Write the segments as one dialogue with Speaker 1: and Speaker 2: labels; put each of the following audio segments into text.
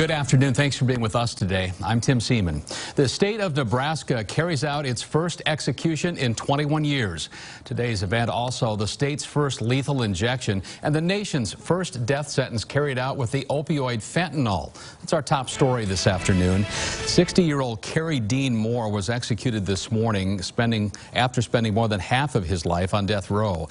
Speaker 1: Good afternoon. Thanks for being with us today. I'm Tim Seaman. The state of Nebraska carries out its first execution in 21 years. Today's event also the state's first lethal injection and the nation's first death sentence carried out with the opioid fentanyl. That's our top story this afternoon. 60-year-old Kerry Dean Moore was executed this morning after spending more than half of his life on death row.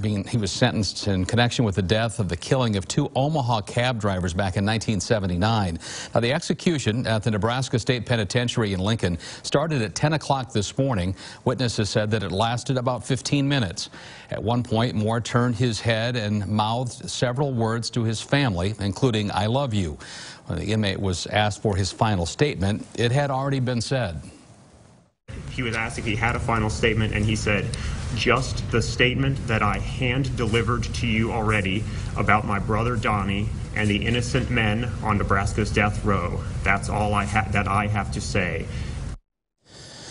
Speaker 1: He was sentenced in connection with the death of the killing of two Omaha cab drivers back in 1979. Now, the execution at the Nebraska State Penitentiary in Lincoln started at 10 o'clock this morning. Witnesses said that it lasted about 15 minutes. At one point, Moore turned his head and mouthed several words to his family, including, "I love you." When the inmate was asked for his final statement, it had already been said.
Speaker 2: He was asked if he had a final statement, and he said, "Just the statement that I hand-delivered to you already about my brother Donnie and the innocent men on Nebraska's death row. That's all I have to say."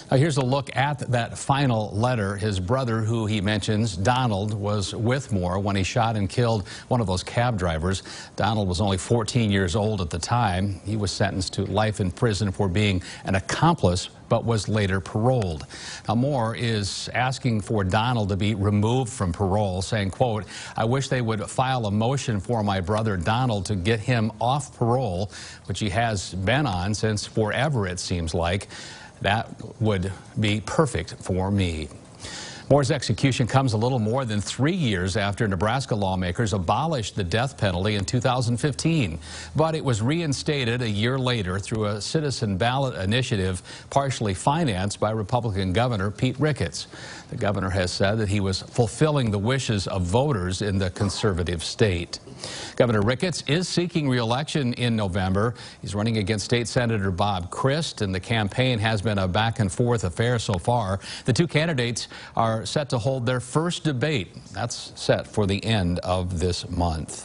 Speaker 1: Now, here's a look at that final letter. His brother, who he mentions, Donald, was with Moore when he shot and killed one of those cab drivers. Donald was only 14 years old at the time. He was sentenced to life in prison for being an accomplice, but was later paroled. Now, Moore is asking for Donald to be removed from parole, saying, quote, "I wish they would file a motion for my brother Donald to get him off parole," which he has been on since forever, it seems like. That would be perfect for me. Moore's execution comes a little more than 3 years after Nebraska lawmakers abolished the death penalty in 2015. But it was reinstated a year later through a citizen ballot initiative partially financed by Republican Governor Pete Ricketts. The governor has said that he was fulfilling the wishes of voters in the conservative state. Governor Ricketts is seeking re-election in November. He's running against State Senator Bob Christ, and the campaign has been a back-and-forth affair so far. The two candidates are set to hold their first debate. That's set for the end of this month.